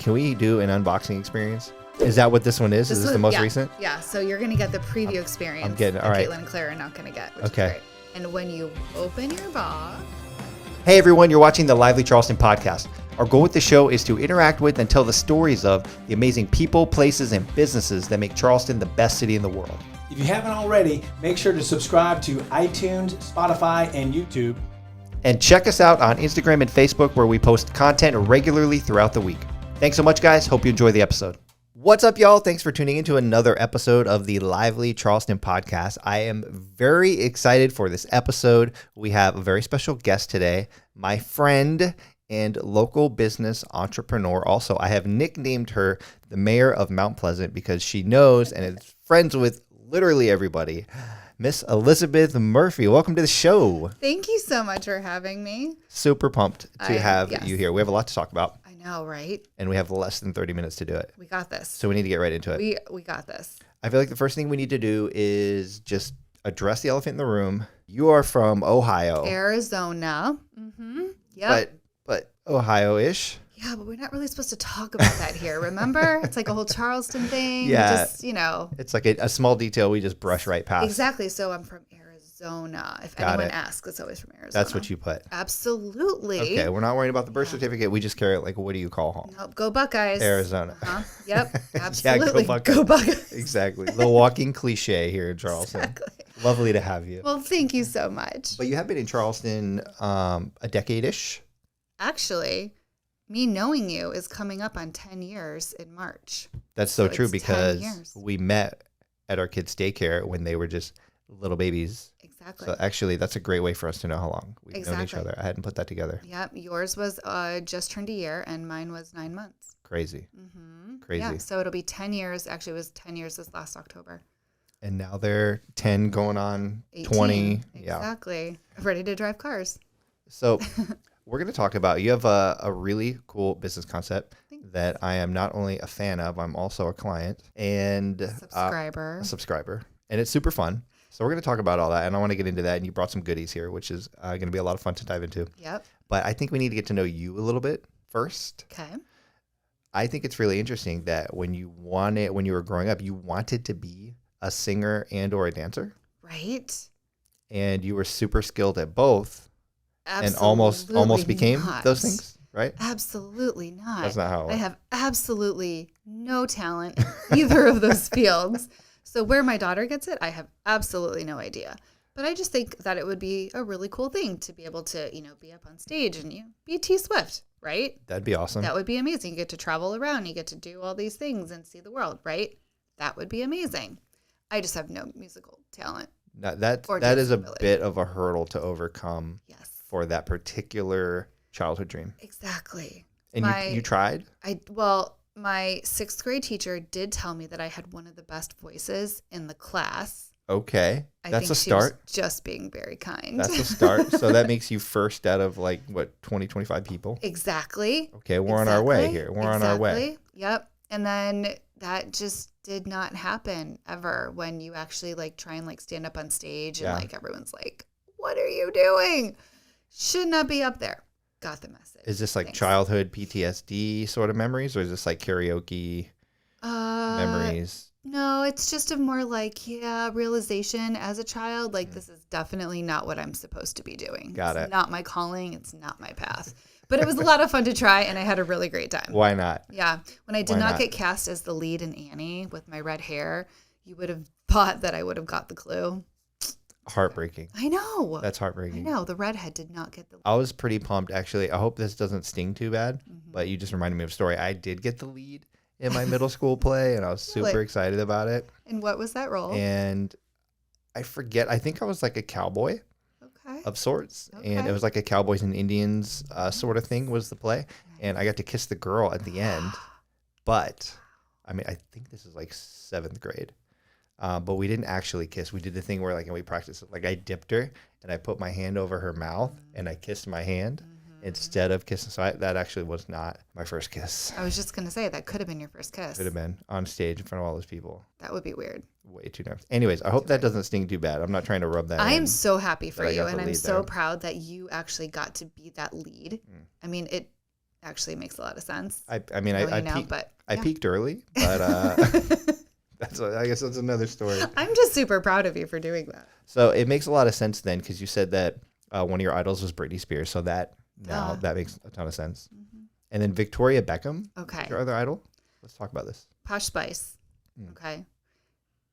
can we do an unboxing experience? Is that what this one is? Is this the most recent? Yeah, so you're going to get the preview experience. I'm getting, all right. Caitlin and Claire are not going to get, which Okay. is great. And when you open your box... Hey everyone, you're watching the Lively Charleston podcast. Our goal with the show is to interact with and tell the stories of the amazing people, places, and businesses that make Charleston the best city in the world. If you haven't already, make sure to subscribe to iTunes, Spotify, and YouTube. And check us out on Instagram and Facebook where we post content regularly throughout the week. Thanks so much, guys. Hope you enjoy the episode. What's up, y'all? Thanks for tuning into another episode of the Lively Charleston podcast. I am very excited for this episode. We have a very special guest today, my friend and local business entrepreneur. Also, I have nicknamed her the mayor of Mount Pleasant because she knows and is friends with literally everybody. Miss Elizabeth Murphy, welcome to the show. Thank you so much for having me. Super pumped to have you here. We have a lot to talk about. I know, right? And we have less than 30 minutes to do it. We got this. So we need to get right into it. We got this. I feel like the first thing we need to do is just address the elephant in the room. You are from Ohio. Arizona. Mm-hmm. Yep. But Ohio-ish. Yeah, but we're not really supposed to talk about that here, remember? It's like a whole Charleston thing. Yeah. Just, It's like a small detail we just brush right past. Exactly. So I'm from Arizona. If anyone asks, it's always from Arizona. That's what you put. Absolutely. Okay, we're not worrying about the birth certificate. We just care, like, what do you call home? Nope. Go Buckeyes. Arizona. Yep. Absolutely. Yeah, go Buckeyes. Exactly. The walking cliche here in Charleston. Exactly. Lovely to have you. Well, thank you so much. But you have been in Charleston a decade-ish. Actually, me knowing you is coming up on 10 years in March. That's so true it's 10 because years. we met at our kids' daycare when they were just little babies. Exactly. So actually, that's a great way for us to know how long we've known each Exactly. other. I hadn't put that together. Yep. Yours was just turned a year and mine was 9 months. Crazy. Mm-hmm. Crazy. Yeah. So it'll be 10 years. Actually, it was 10 years this last October. And now they're 10 going on 18. 20. Yeah. Exactly. Ready to drive cars. So we're going to talk about, you have a really cool business concept that I am not only a fan of, I'm also a client and Subscriber. a subscriber. And it's super fun. So we're going to talk about all that. And I want to get into that. And you brought some goodies here, which is going to be a lot of fun to dive into. Yep. But I think we need to get to know you a little bit first. Okay. I think it's really interesting that when you were growing up, you wanted to be a singer and or a dancer. Right. And you were super skilled at both. Absolutely And almost became not. those things, right? Absolutely not. That's not how it I works. have absolutely no talent in either of those fields. So where my daughter gets it, I have absolutely no idea. But I just think that it would be a really cool thing to be able to, be up on stage and be T Swift, right? That'd be awesome. That would be amazing. You get to travel around, you get to do all these things and see the world, right? That would be amazing. I just have no musical talent. That is a bit of a hurdle to overcome. Yes. For that particular childhood dream. Exactly. And you tried? My 6th grade teacher did tell me that I had one of the best voices in the class. Okay. That's a start. She was just being very kind. That's a start. So that makes you first out of 20, 25 people? Exactly. Okay, we're on our way here. We're on our way. Yep. And then that just did not happen ever when you actually try and stand up on stage and everyone's like, what are you doing? Should not be up there. Got the message. Is this childhood PTSD sort of memories, or is this karaoke memories? No, it's just a more realization as a child. This is definitely not what I'm supposed to be doing. Got it. It's not my calling. It's not my path. But it was a lot of fun to try, and I had a really great time. Why not? Yeah. When I did not get cast as the lead in Annie with my red hair, you would have thought that I would have got the clue. Heartbreaking. I know. That's heartbreaking. I know. The redhead did not get the lead. I was pretty pumped, actually. I hope this doesn't sting too bad, but you just reminded me of a story. I did get the lead in my middle school play, and I was super excited about it. And what was that role? And I forget. I think I was a cowboy of sorts, and it was a Cowboys and Indians sort of thing was the play. And I got to kiss the girl at the end. But, I think this is 7th grade. But we didn't actually kiss. We did the thing where we practiced it. I dipped her and I put my hand over her mouth and I kissed my hand instead of kissing. So that actually was not my first kiss. I was just going to say that could have been your first kiss. Could have been on stage in front of all those people. That would be weird. Way too nervous. Anyways, I hope that doesn't sting too bad. I'm not trying to rub that in. I am so happy for you, and I'm so there. proud that you actually got to be that lead. actually makes a lot of sense. I mean, I peaked early, but I guess that's another story. I'm just super proud of you for doing that. So it makes a lot of sense then, because you said that one of your idols was Britney Spears. So that makes a ton of sense. Mm-hmm. And then Victoria Beckham. Okay. Your other idol. Let's talk about this. Posh Spice. Okay.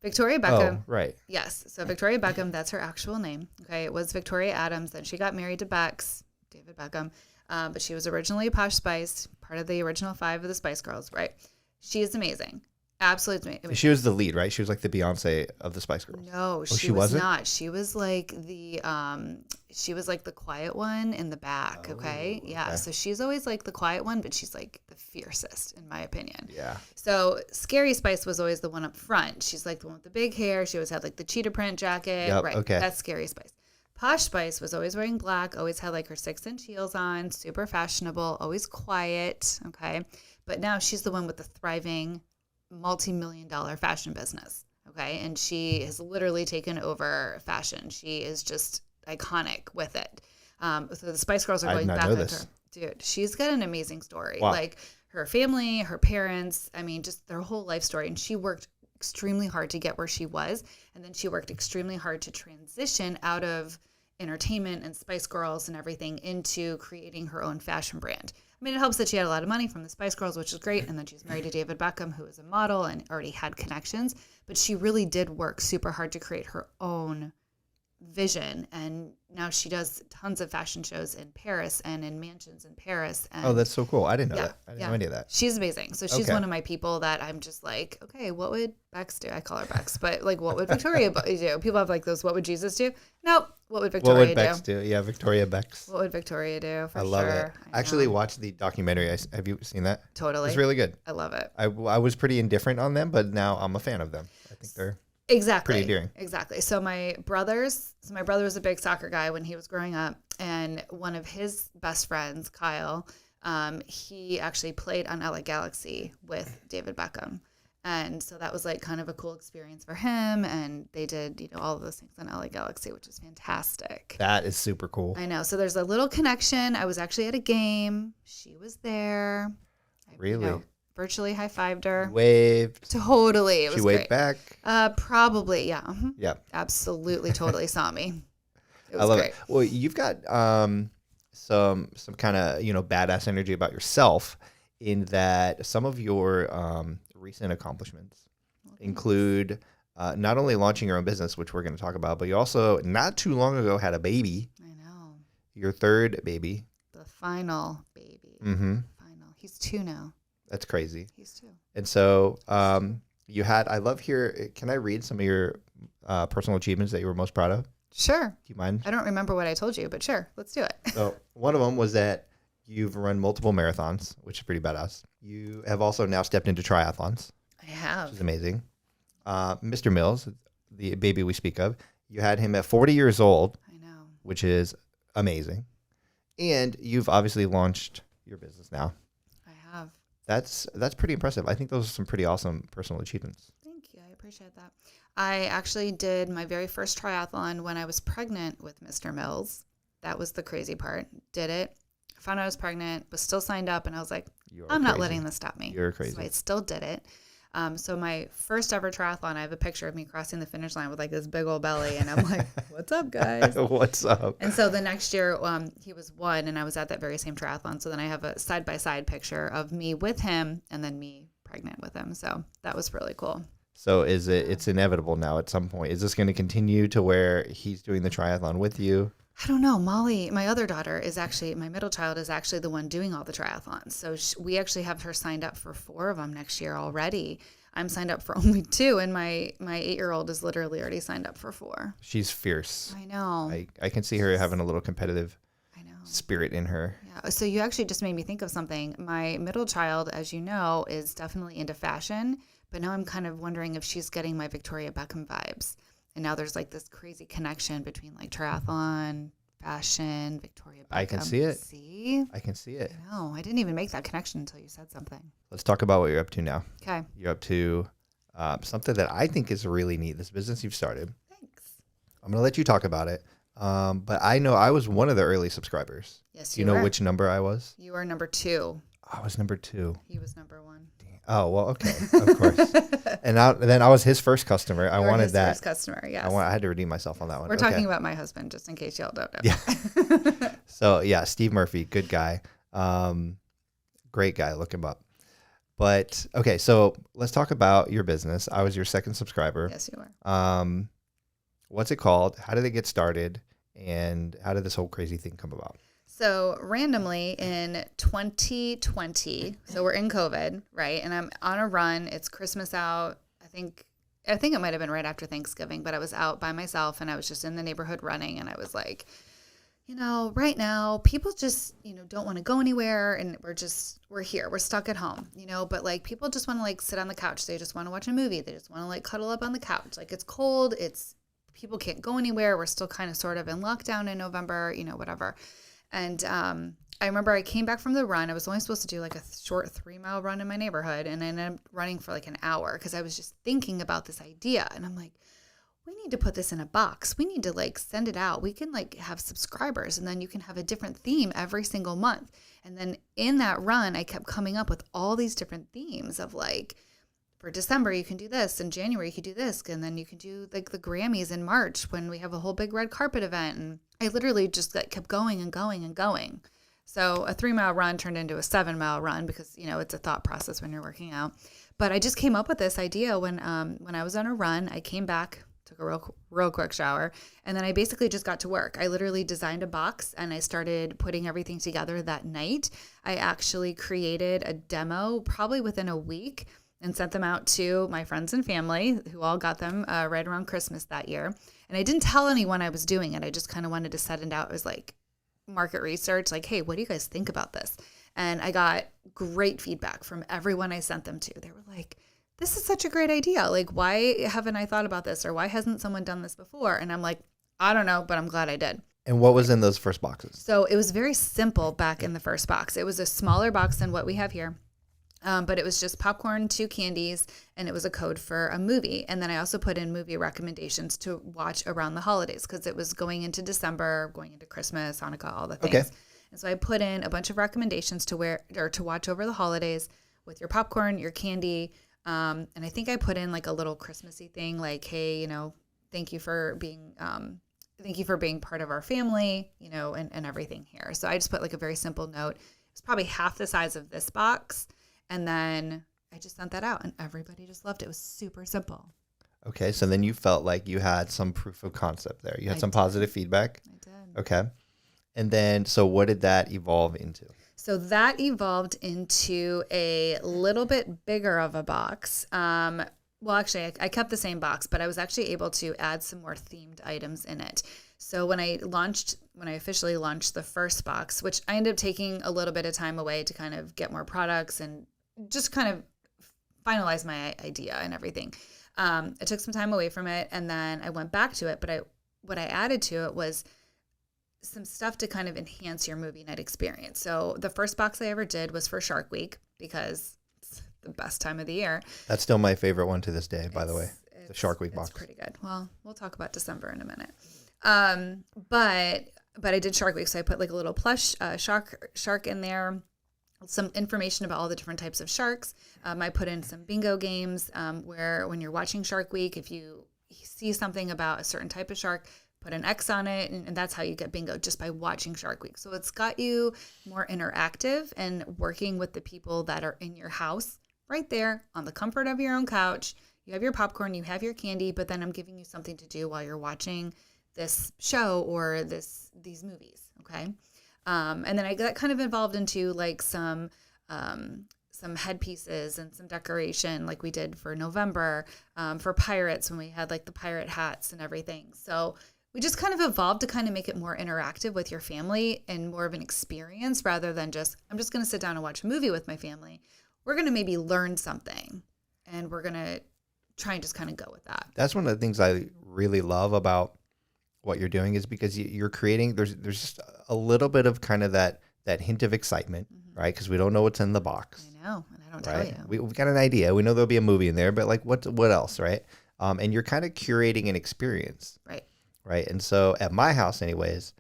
Victoria Beckham. Oh, right. Yes. So Victoria Beckham, that's her actual name. Okay. It was Victoria Adams. Then she got married to David Beckham. But she was originally a Posh Spice, part of the original 5 of the Spice Girls, right? She is amazing. Absolutely amazing. She was the lead, right? She was like the Beyonce of the Spice Girls. No, she was not. She was like the quiet one in the back, okay? Yeah. Okay. So she's always like the quiet one, but she's like the fiercest in my opinion. Yeah. So Scary Spice was always the one up front. She's like the one with the big hair. She always had like the cheetah print jacket. Yep, right. Okay. That's Scary Spice. Posh Spice was always wearing black, always had like her 6-inch heels on, super fashionable, always quiet, okay? But now she's the one with the thriving multi-million-dollar fashion business, okay? And she has literally taken over fashion. She is just iconic with it. So the Spice Girls are going back into her. Dude, she's got an amazing story. Wow. Like her family, her parents, I mean, just their whole life story. And she worked extremely hard to get where she was. And then she worked extremely hard to transition out of entertainment and Spice Girls and everything into creating her own fashion brand. I mean, it helps that she had a lot of money from the Spice Girls, which is great. And then she's married to David Beckham, who is a model and already had connections. But she really did work super hard to create her own vision. And now she does tons of fashion shows in Paris and in mansions in Paris. And that's so cool. I didn't know that. I didn't know any of that. She's amazing. So she's one of my people that I'm just like, okay, what would Bex do? I call her Bex, but like, what would Victoria do? People have like those, what would Jesus do? Nope. What would Victoria do? What would Bex do? Yeah, Victoria Bex. What would Victoria do? For I love sure. it. I actually watched the documentary. Have you seen that? Totally. It's really good. I love it. I was pretty indifferent on them, but now I'm a fan of them. I think they're exactly pretty endearing. Exactly. So my brother was a big soccer guy when he was growing up, and one of his best friends, Kyle, he actually played on LA Galaxy with David Beckham. And so that was like kind of a cool experience for him. And they did, all of those things on LA Galaxy, which is fantastic. That is super cool. I know. So there's a little connection. I was actually at a game. She was there. Really? Virtually high-fived her. Waved. Totally. It was she waved great. back? Probably, yeah. Mm-hmm. Yeah. Absolutely, totally saw me. It was I love great. it. Well, you've got some kind of, badass energy about yourself in that some of your recent accomplishments include not only launching your own business, which we're going to talk about, but you also not too long ago had a baby. I know. Your third baby. The final baby. Mm-hmm. Final. He's 2 now. That's crazy. He's 2. And so I love here. Can I read some of your personal achievements that you were most proud of? Sure. Do you mind? I don't remember what I told you, but sure. Let's do it. So one of them was that you've run multiple marathons, which is pretty badass. You have also now stepped into triathlons. I have. Which is amazing. Mr. Mills, the baby we speak of, you had him at 40 years old. I know. Which is amazing. And you've obviously launched your business now. I have. That's pretty impressive. I think those are some pretty awesome personal achievements. Thank you. I appreciate that. I actually did my very first triathlon when I was pregnant with Mr. Mills. That was the crazy part. Did it. Found out I was pregnant, was still signed up, and I was like, I'm not letting this stop me. You're crazy. So I still did it. So my first ever triathlon, I have a picture of me crossing the finish line with like this big old belly, and I'm like, what's up, guys? What's up? And so the next year, he was 1, and I was at that very same triathlon. So then I have a side-by-side picture of me with him and then me pregnant with him. So that was really cool. So it's inevitable now at some point. Is this going to continue to where he's doing the triathlon with you? I don't know. Molly, my other daughter, my middle child is actually the one doing all the triathlons. So we actually have her signed up for 4 of them next year already. I'm signed up for only 2, and my 8-year-old is literally already signed up for 4. She's fierce. I know. I can see her having a little competitive spirit in her. Yeah. So you actually just made me think of something. My middle child, as you know, is definitely into fashion, but now I'm kind of wondering if she's getting my Victoria Beckham vibes. And now there's like this crazy connection between like triathlon, fashion, Victoria Beckham. I can see it. See? I can see it. No, I didn't even make that connection until you said something. Let's talk about what you're up to now. Okay. You're up to something that I think is really neat, this business you've started. Thanks. I'm going to let you talk about it, But I know I was one of the early subscribers. Yes, Do you you know were. which number I was? You are number 2. I was number 2. He was number 1. Oh, well, okay. Of course. And then I was his first customer. I You were wanted his that. first customer, yes. I had to redeem myself on that one. We're Okay. talking about my husband, just in case y'all don't know. Yeah. So, yeah, Steve Murphy, good guy. Great guy. Look him up. But, okay, so let's talk about your business. I was your second subscriber. Yes, you were. What's it called? How did it get started? And how did this whole crazy thing come about? So randomly in 2020, so we're in COVID, right? And I'm on a run. It's Christmas out. I think it might have been right after Thanksgiving, but I was out by myself and I was just in the neighborhood running. And I was like, right now people just, don't want to go anywhere. And we're here. We're stuck at home, but like people just want to like sit on the couch. They just want to watch a movie. They just want to like cuddle up on the couch. Like it's cold. People can't go anywhere. We're still kind of sort of in lockdown in November, whatever. And I remember I came back from the run. I was only supposed to do like a short 3-mile run in my neighborhood. And I ended up running for like an hour because I was just thinking about this idea. And I'm like, we need to put this in a box. We need to like send it out. We can like have subscribers and then you can have a different theme every single month. And then in that run, I kept coming up with all these different themes of like, for December, you can do this. In January, you can do this. And then you can do like the Grammys in March when we have a whole big red carpet event. And I literally just kept going and going and going. So a 3-mile run turned into a 7-mile run because, it's a thought process when you're working out. But I just came up with this idea when I was on a run. I came back, took a real quick shower, and then I basically just got to work. I literally designed a box and I started putting everything together that night. I actually created a demo probably within a week and sent them out to my friends and family who all got them right around Christmas that year. And I didn't tell anyone I was doing it. I just kind of wanted to set it out as like market research, like, hey, what do you guys think about this? And I got great feedback from everyone I sent them to. They were like, this is such a great idea. Like, why haven't I thought about this? Or why hasn't someone done this before? And I'm like, I don't know, but I'm glad I did. And what was in those first boxes? So it was very simple back in the first box. It was a smaller box than what we have here. But it was just popcorn, 2 candies, and it was a code for a movie. And then I also put in movie recommendations to watch around the holidays because it was going into December, going into Christmas, Hanukkah, all the things. Okay. And so I put in a bunch of recommendations to watch over the holidays with your popcorn, your candy. And I think I put in like a little Christmassy thing like, hey, thank you for being part of our family, and everything here. So I just put like a very simple note. It's probably half the size of this box. And then I just sent that out and everybody just loved it. It was super simple. Okay, so then you felt like you had some proof of concept there. You had some positive feedback. I did. Okay. And then, so what did that evolve into? So that evolved into a little bit bigger of a box. Well, actually, I kept the same box, but I was actually able to add some more themed items in it. So when I officially launched the first box, which I ended up taking a little bit of time away to kind of get more products and just kind of finalize my idea and everything. I took some time away from it and then I went back to it. But what I added to it was some stuff to kind of enhance your movie night experience. So the first box I ever did was for Shark Week because it's the best time of the year. That's still my favorite one to this day, by the way. The Shark Week box. It's pretty good. Well, we'll talk about December in a minute. But I did Shark Week, so I put like a little plush shark in there, some information about all the different types of sharks. I put in some bingo games where when you're watching Shark Week, if you see something about a certain type of shark, put an X on it, and that's how you get bingo, just by watching Shark Week. So it's got you more interactive and working with the people that are in your house right there on the comfort of your own couch. You have your popcorn, you have your candy, but then I'm giving you something to do while you're watching this show or these movies, okay? And then that kind of evolved into like some headpieces and some decoration like we did for November, for pirates when we had like the pirate hats and everything. So we just kind of evolved to kind of make it more interactive with your family and more of an experience rather than just, I'm just going to sit down and watch a movie with my family. We're going to maybe learn something and we're going to try and just kind of go with that. That's one of the things I really love about what you're doing is because you're creating, there's just a little bit of kind of that hint of excitement, right? Because we don't know what's in the box. I know, and I don't right? tell you. We've got an idea. We know there'll be a movie in there, but like what else, right? And you're kind of curating an experience. Right. right? And so at my house, anyways,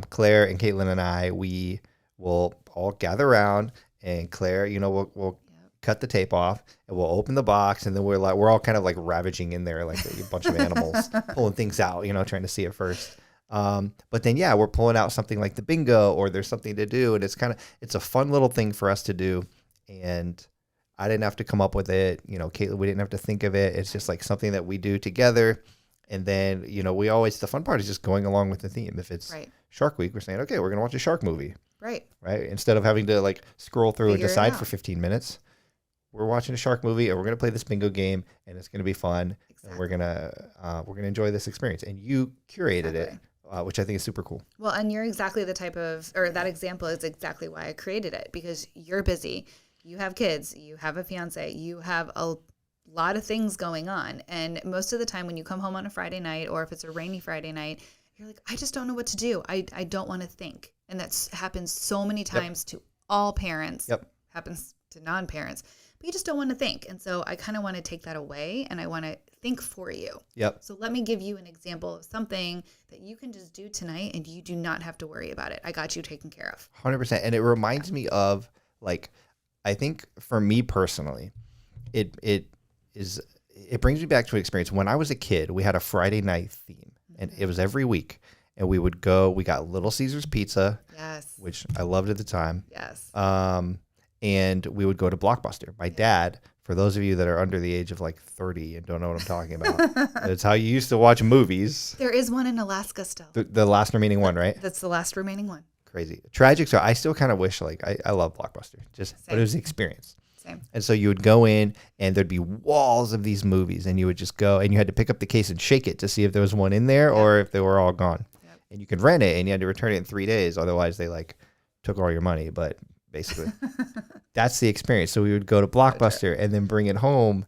Claire and Caitlin and I, we will all gather around, and Claire, we'll cut the tape off, and we'll open the box, and then we're all kind of like ravaging in there like a bunch of animals, pulling things out, trying to see it first. But then, we're pulling out something like the bingo, or there's something to do, and it's a fun little thing for us to do. And I didn't have to come up with it. Caitlin, we didn't have to think of it. It's just like something that we do together. And then, the fun part is just going along with the theme. If it's Shark Week, we're saying, okay, we're going to watch a shark movie. Right. Instead of having to like scroll through and decide for out. 15 minutes, we're watching a shark movie, and we're going to play this bingo game, and it's going to be fun. Exactly. And we're going to enjoy this experience. And you curated it, which I think is super cool. Well, and you're exactly the type of, or that example is exactly why I created it, because you're busy. You have kids, you have a fiance, you have a lot of things going on. And most of the time when you come home on a Friday night, or if it's a rainy Friday night, you're like, I just don't know what to do. I don't want to think. And that's happens so many times to all parents. Happens to non-parents. But you just don't want to think. And so I kind of want to take that away, and I want to think for you. So let me give you an example of something that you can just do tonight, and you do not have to worry about it. I got you taken care of. 100%. And it reminds me of, like, I think for me personally, it brings me back to an experience. When I was a kid, we had a Friday night theme, and it was every week. And we got Little Caesars pizza, which I loved at the time. And we would go to Blockbuster. My dad, for those of you that are under the age of like 30 and don't know what I'm talking about, it's how you used to watch movies. There is one in Alaska still. The last remaining one, right? That's the last remaining one. Crazy. Tragic. So I still kind of wish, like, I love Blockbuster, but it was the experience. Same. And so you would go in, and there'd be walls of these movies, and you would just go, and you had to pick up the case and shake it to see if there was one in there or if they were all gone. And you could rent it, and you had to return it in 3 days. Otherwise, they like took all your money. But basically, that's the experience. So we would go to Blockbuster and then bring it home,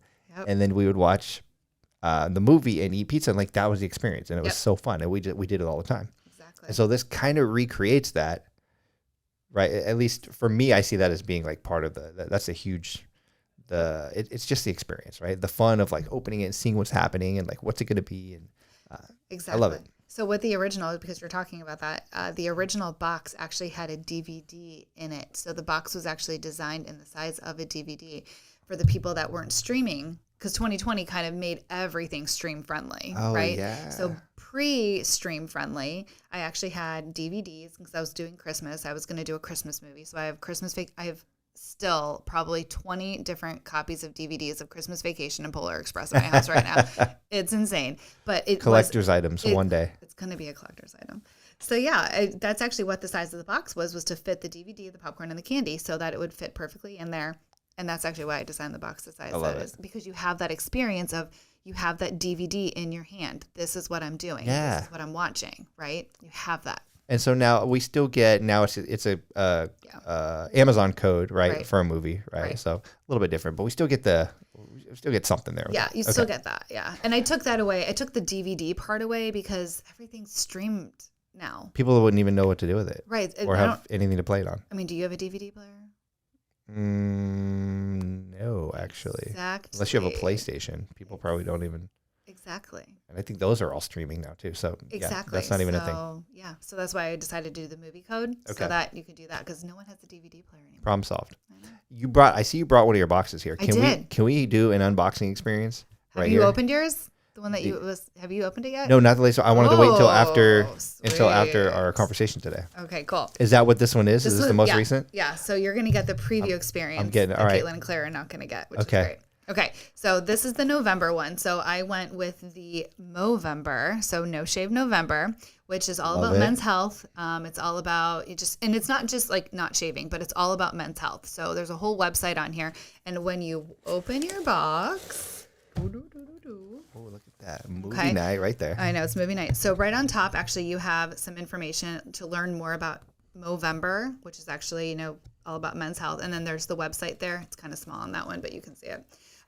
and then we would watch the movie and eat pizza. And like, that was the experience, and it was so fun. And we did it all the time. Exactly. And so this kind of recreates that, right? At least for me, I see that as being like part of that's a huge. It's just the experience, right? The fun of like opening it and seeing what's happening and like what's it going to be, and exactly. I love it. So with the original, because you're talking about that, the original box actually had a DVD in it. So the box was actually designed in the size of a DVD for the people that weren't streaming, because 2020 kind of made everything stream friendly, right? Yeah. So pre-stream friendly, I actually had DVDs because I was doing Christmas. I was going to do a Christmas movie. So I have still probably 20 different copies of DVDs of Christmas Vacation and Polar Express in my house right now. It's insane. But it collector's items one day. It's going to be a collector's item. So that's actually what the size of the box was to fit the DVD, the popcorn, and the candy, so that it would fit perfectly in there. And that's actually why I designed the box the size that is, because you have that experience of, you have that DVD in your hand. This is what I'm doing. This is what I'm watching, right? You have that. And so now we still get, it's a Amazon code, right, for a movie, right? So a little bit different, but we still get something there. Yeah, you still get that, yeah. And I took that away. I took the DVD part away because everything's streamed now. People wouldn't even know what to do with it. Right. Or have anything to play it on. I mean, do you have a DVD player? No, actually. Exactly. Unless you have a PlayStation. People probably don't even. Exactly. And I think those are all streaming now too. So that's not even a thing. Yeah. So that's why I decided to do the movie code so that you could do that, because no one has a DVD player anymore. Problem solved. I see you brought one of your boxes here. Can we do an unboxing experience Have you opened yours? The one that have you opened it yet? No, not the latest. I wanted to wait until after our conversation today. Okay, cool. Is that what this one is? Is this the most recent? Yeah. So you're going to get the preview experience. I'm getting all right. Caitlin and Claire are not going to get, which is great. Okay, so this is the November one. So I went with the Movember, so No Shave November, which is all about men's health. It's all about and it's not just like not shaving, but it's all about men's health. So there's a whole website on here, and when you open your box, oh, look at that movie night right there. I know, it's movie night. So right on top, actually, you have some information to learn more about Movember, which is actually all about men's health, and then there's the website there. It's kind of small on that one, but you can see it.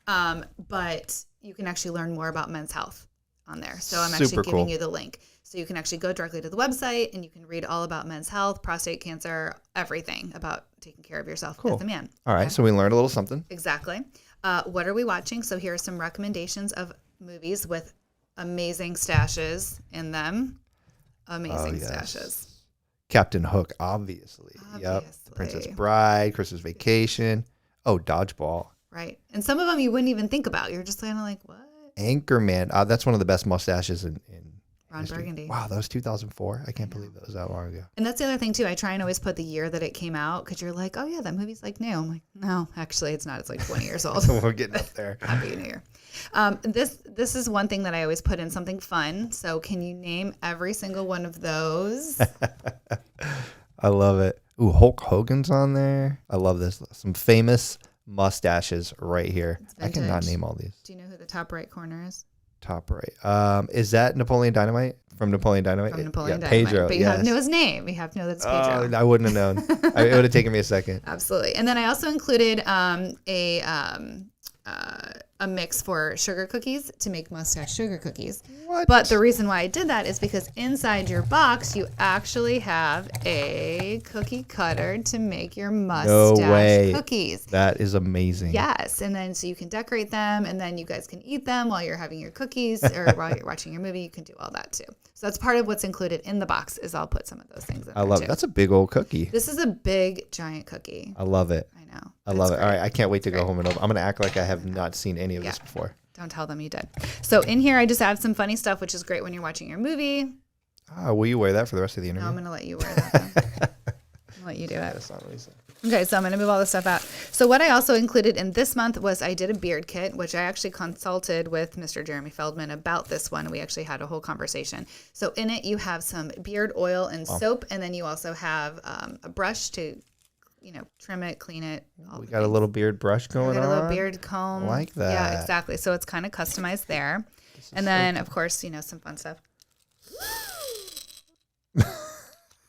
But you can actually learn more about men's health on there. So I'm actually giving you the link. So you can actually go directly to the website, and you can read all about men's health, prostate cancer, everything about taking care of yourself as a man. All right. So we learned a little something. Exactly. What are we watching? So here are some recommendations of movies with amazing stashes in them. Amazing yes. stashes. Captain Hook, obviously. Yep. The Princess Bride, Christmas Vacation. Oh, Dodgeball. Right. And some of them you wouldn't even think about. You're just kind of like, what? Anchorman. That's one of the best mustaches in Ron history. Burgundy. Wow, that was 2004. I can't believe that was that long ago. And that's the other thing, too. I try and always put the year that it came out because you're like, oh, yeah, that movie's like new. I'm like, no, actually, it's not. It's like 20 years old. We're getting up there. Happy New Year. This is one thing that I always put in something fun. So can you name every single one of those? I love it. Ooh, Hulk Hogan's on there. I love this. Some famous mustaches right here. I cannot name all these. Do you know who the top right corner is? Top right. Is that Napoleon Dynamite? From Napoleon Dynamite? From Napoleon Dynamite. Pedro. But you have to know his name. You have to know that it's Pedro. Oh, I wouldn't have known. It would have taken me a second. Absolutely. And then I also included a mix for sugar cookies to make mustache sugar cookies. What? But the reason why I did that is because inside your box, you actually have a cookie cutter to make your mustache cookies. That is amazing. Yes. And then so you can decorate them and then you guys can eat them while you're having your cookies or while you're watching your movie. You can do all that too. So that's part of what's included in the box is I'll put some of those things in I love it. That's a big old cookie. This is a big, giant cookie. I love it. I know. I love it. All right. I can't wait to go home and open. I'm going to act like I have not seen any of this before. Don't tell them you did. So in here, I just have some funny stuff, which is great when you're watching your movie. Will you wear that for the rest of the interview? No, I'm going to let you wear that. I'll let you do it. That's not what he said. Okay, so I'm going to move all this stuff out. So what I also included in this month was I did a beard kit, which I actually consulted with Mr. Jeremy Feldman about this one. We actually had a whole conversation. So in it, you have some beard oil and soap, and then you also have a brush to, trim it, clean it. We got a little beard brush going on. A little beard comb. I like that. Yeah, exactly. So it's kind of customized there. And then, of course, some fun stuff.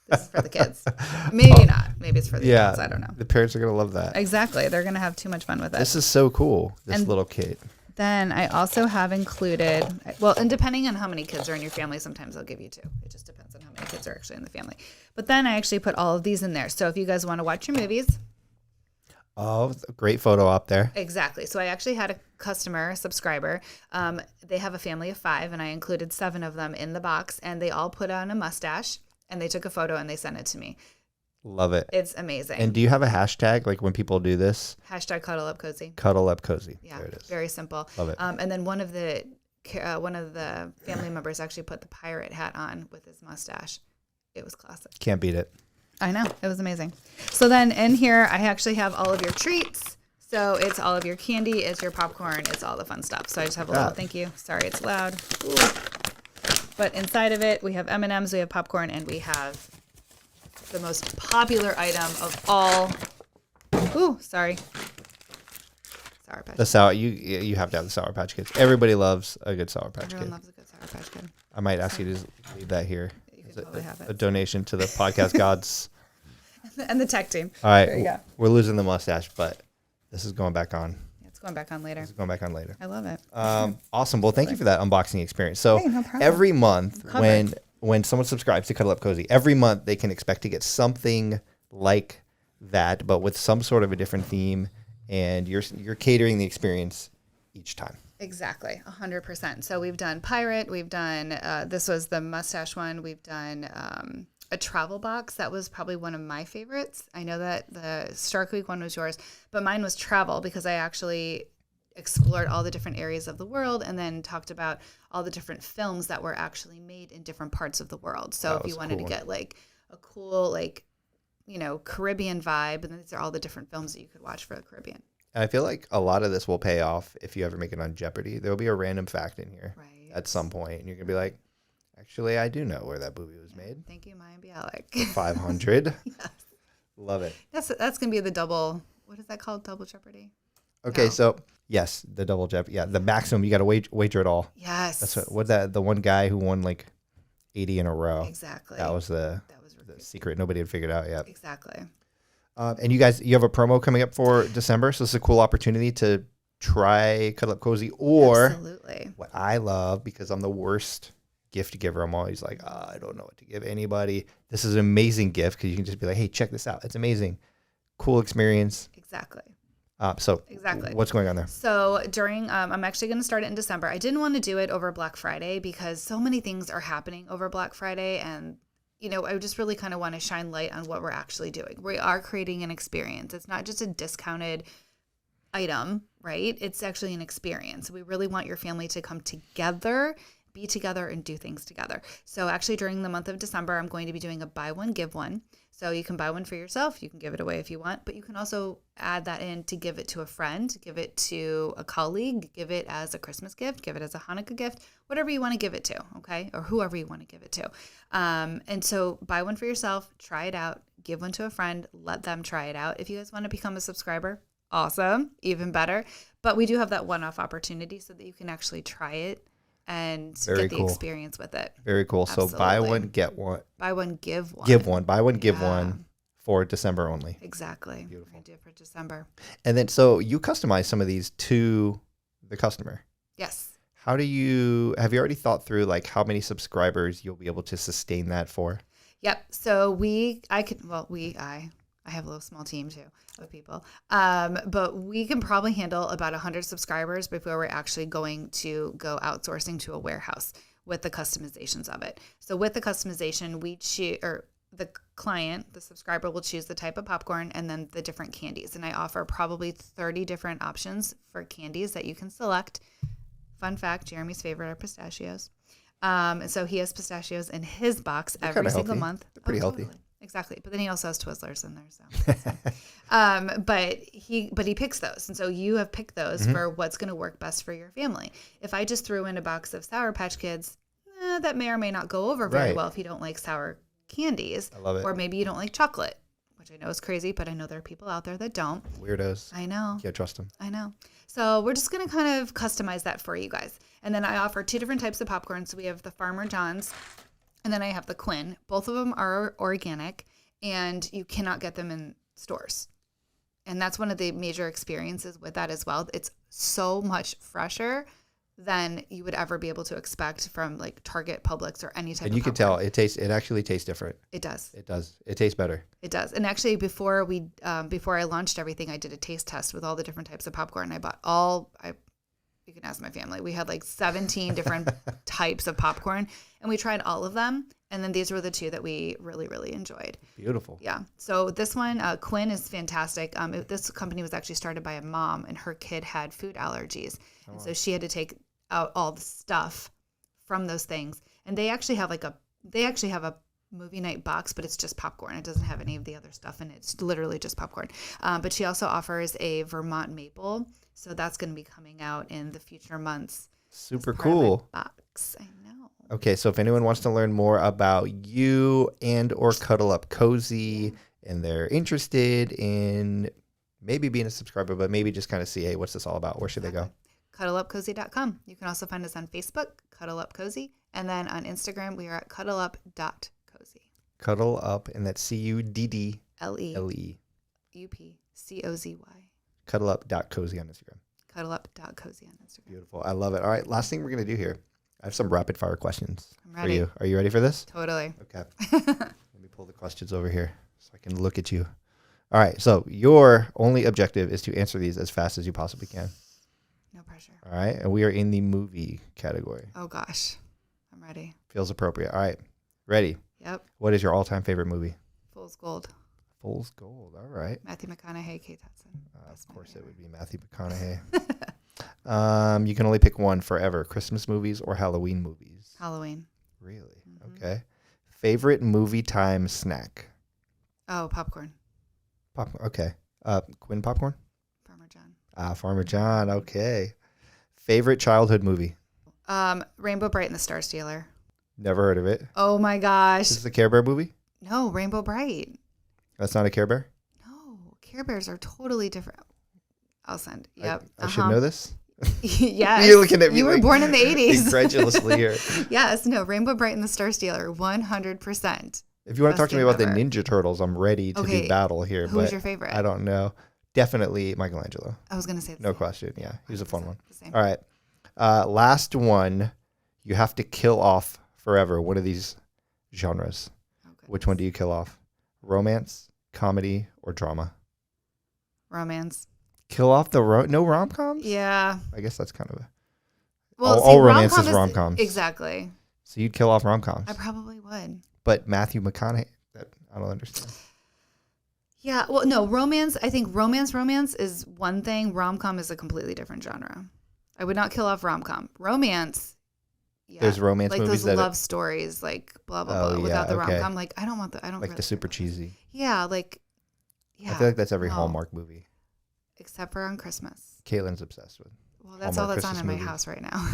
This is for the kids. Maybe not. Maybe it's for the adults. I don't know. The parents are going to love that. Exactly. They're going to have too much fun with it. This is so cool, this little kit. Then I also have included, and depending on how many kids are in your family, sometimes I'll give you two. It just depends on how many kids are actually in the family. But then I actually put all of these in there. So if you guys want to watch your movies. Oh, great photo up there. Exactly. So I actually had a subscriber. They have a family of 5, and I included 7 of them in the box, and they all put on a mustache, and they took a photo, and they sent it to me. Love it. It's amazing. And do you have a hashtag, like when people do this? Hashtag Cuddle Up Cozy. Cuddle Up Cozy. Yeah, there it is. Very simple. Love it. And then one of the family members actually put the pirate hat on with his mustache. It was classic. Can't beat it. I know. It was amazing. So then in here, I actually have all of your treats. So it's all of your candy, it's your popcorn, it's all the fun stuff. So I just have a little thank you. Sorry, it's loud. Ooh. But inside of it, we have M&Ms, we have popcorn, and we have the most popular item of all. Ooh, sorry. Sour Patch. The sour. You have to have the Sour Patch Kids. Everybody loves a good Sour Patch Everyone Kid. loves a good Sour Patch Kid. I might ask you to just leave that here. You could probably have it. A donation to the podcast gods. And the tech team. All right. There you go. We're losing the mustache, but this is going back on. It's going back on later. This is going back on later. I love it. Awesome. Well, thank you for that unboxing experience. So Hey, no problem. every month when someone subscribes to Cuddle Up Cozy, every month they can expect to get something like that, but with some sort of a different theme, and you're catering the experience each time. Exactly, 100%. So we've done pirate. We've done this was the mustache one. We've done a travel box. That was probably one of my favorites. I know that the Star Creek one was yours, but mine was travel because I actually explored all the different areas of the world and then talked about all the different films that were actually made in different parts of the world. So if you wanted to get like a cool Caribbean vibe, and these are all the different films that you could watch for the Caribbean. And I feel like a lot of this will pay off if you ever make it on Jeopardy. There will be a random fact in here at some point, and you're going to be like, actually, I do know where that movie was made. Thank you, Maya Bialik. 500. Yes. Love it. That's going to be the double, what is that called? Double Jeopardy? Okay, No. So, yes, the double Jeopardy. Yeah, the maximum, you got to wager it all. Yes. That's what the one guy who won like 80 in a row. Exactly. That was the secret nobody had figured out yet. Exactly. And you guys, you have a promo coming up for December, so this is a cool opportunity to try Cuddle Up Cozy. Or Absolutely. what I love, because I'm the worst gift giver, I'm always like, I don't know what to give anybody. This is an amazing gift because you can just be like, hey, check this out. It's amazing. Cool experience. Exactly. So Exactly. what's going on there? So during, I'm actually going to start it in December. I didn't want to do it over Black Friday because so many things are happening over Black Friday. And, I just really kind of want to shine light on what we're actually doing. We are creating an experience. It's not just a discounted item, right? It's actually an experience. We really want your family to come together, be together, and do things together. So actually during the month of December, I'm going to be doing a buy one, give one. So you can buy one for yourself. You can give it away if you want, but you can also add that in to give it to a friend, give it to a colleague, give it as a Christmas gift, give it as a Hanukkah gift, whatever you want to give it to, okay? Or whoever you want to give it to. And so buy one for yourself, try it out, give one to a friend, let them try it out. If you guys want to become a subscriber, awesome, even better. But we do have that one-off opportunity so that you can actually try it and Very get the cool. experience with it. Very cool. So buy Absolutely. one, get one. Buy one, give one. Give one. Buy one, give Yeah. one for December only. Exactly. Beautiful. We're going to do it for December. And then so you customize some of these to the customer. Yes. Have you already thought through like how many subscribers you'll be able to sustain that for? Yep. So I have a little small team too of people. But we can probably handle about 100 subscribers before we're actually going to go outsourcing to a warehouse with the customizations of it. So with the customization, the client, the subscriber will choose the type of popcorn and then the different candies. And I offer probably 30 different options for candies that you can select. Fun fact, Jeremy's favorite are pistachios. So he has pistachios in his box every single month. They're pretty healthy. Totally. Exactly. But then he also has Twizzlers in there. So, but he picks those. And so you have picked those for what's going to work best for your family. If I just threw in a box of Sour Patch Kids, that may or may not go over very well if you don't like sour candies. I love it. Or maybe you don't like chocolate, which I know is crazy, but I know there are people out there that don't. Weirdos. I know. Can't trust them. I know. So we're just going to kind of customize that for you guys. And then I offer 2 different types of popcorn. So we have the Farmer John's and then I have the Quinn. Both of them are organic and you cannot get them in stores. And that's one of the major experiences with that as well. It's so much fresher than you would ever be able to expect from like Target, Publix, or any type of And you can popcorn. tell it actually tastes different. It does. It does. It tastes better. It does. And actually before I launched everything, I did a taste test with all the different types of popcorn. I bought you can ask my family. We had like 17 different types of popcorn and we tried all of them. And then these were the 2 that we really, really enjoyed. Beautiful. Yeah. So this one, Quinn, is fantastic. This company was actually started by a mom and her kid had food allergies. And so she had to take out all the stuff from those things. And they actually have a movie night box, but it's just popcorn. It doesn't have any of the other stuff in it. It's literally just popcorn. But she also offers a Vermont maple. So that's going to be coming out in the future months. Super as part of my cool. box. I know. Okay, so if anyone wants to learn more about you and or Cuddle Up Cozy and they're interested in maybe being a subscriber, but maybe just kind of see, hey, what's this all about? Where should they go? CuddleUpCozy.com. You can also find us on Facebook, Cuddle Up Cozy, and then on Instagram, we are at cuddleup.cozy. Cuddle Up, and that's CUDDLE. UPCOZY. Cuddleup.cozy on Instagram. Cuddleup.cozy on Instagram. Beautiful. I love it. All right, last thing we're going to do here. I have some rapid fire questions I'm for ready. you. Are you ready for this? Totally. Okay. Let me pull the questions over here so I can look at you. All right, so your only objective is to answer these as fast as you possibly can. No pressure. All right, and we are in the movie category. Oh, gosh. I'm ready. Feels appropriate. All right, ready? Yep. What is your all-time favorite movie? Fool's Gold. Fool's Gold. All right. Matthew McConaughey, Kate Hudson. Of course, it would be Matthew McConaughey. You can only pick one forever: Christmas movies or Halloween movies. Halloween. Really? Mhm. Okay. Favorite movie time snack? Oh, popcorn. Popcorn. Okay. Quinn popcorn. Farmer John. Farmer John. Okay. Favorite childhood movie? Rainbow Bright and the Star Stealer. Never heard of it. Oh my gosh. This is a Care Bear movie? No, Rainbow Bright. That's not a Care Bear? No, Care Bears are totally different. I'll send. Yep. I should know this. Yes. You're looking at me You were like born in the 80s. incredulously here. Yes. No, Rainbow Bright and the Star Stealer, 100%. If you want to talk to me Best about the thing Ninja Turtles, I'm ready to Okay, do battle here. Who but was your favorite? I don't know. Definitely Michelangelo. I was going to say the No same. question. Yeah, he was a fun one. The same. All right. Last one. You have to kill off forever one of these genres. Oh, goodness. Which one do you kill off? Romance, comedy, or drama? Romance. Kill off the no rom-coms? Yeah. I guess that's kind of a... Well, all see, romance rom-com is rom-coms. Exactly. So you'd kill off rom-coms. I probably would. But Matthew McConaughey, I don't understand. Yeah, well, no, romance, I think romance is one thing. Rom-com is a completely different genre. I would not kill off rom-com. Romance, yeah. There's romance like movies those love stories, like blah, blah, blah, without the okay. rom-com. Like, I don't want the, I don't Like really the super care. cheesy. Yeah, like, yeah. I feel like that's every no. Hallmark movie. Except for on Christmas. Caitlin's obsessed with. Well, that's Hallmark all that's Christmas on in my movies. house right now.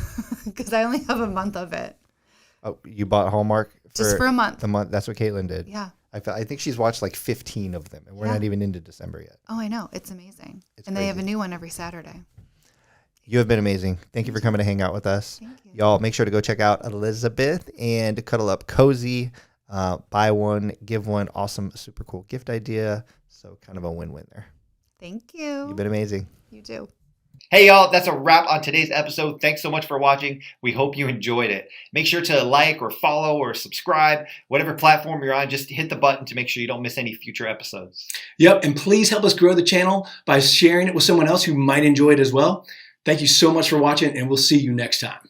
Because I only have a month of it. Oh, you bought Hallmark Just for a month. The month. That's what Caitlin did. Yeah. I think she's watched like 15 of them, and we're not even into December yet. Oh, I know. It's amazing. It's and they have a crazy. new one every Saturday. You have been amazing. Thank you for coming to hang out with us. Thank you. Y'all, make sure to go check out Elizabeth and Cuddle Up Cozy. Buy one, give one. Awesome, super cool gift idea. So kind of a win-win there. Thank you. You've been amazing. You too. Hey y'all, that's a wrap on today's episode. Thanks so much for watching. We hope you enjoyed it. Make sure to like or follow or subscribe, whatever platform you're on. Just hit the button to make sure you don't miss any future episodes. Yep, and please help us grow the channel by sharing it with someone else who might enjoy it as well. Thank you so much for watching, and we'll see you next time.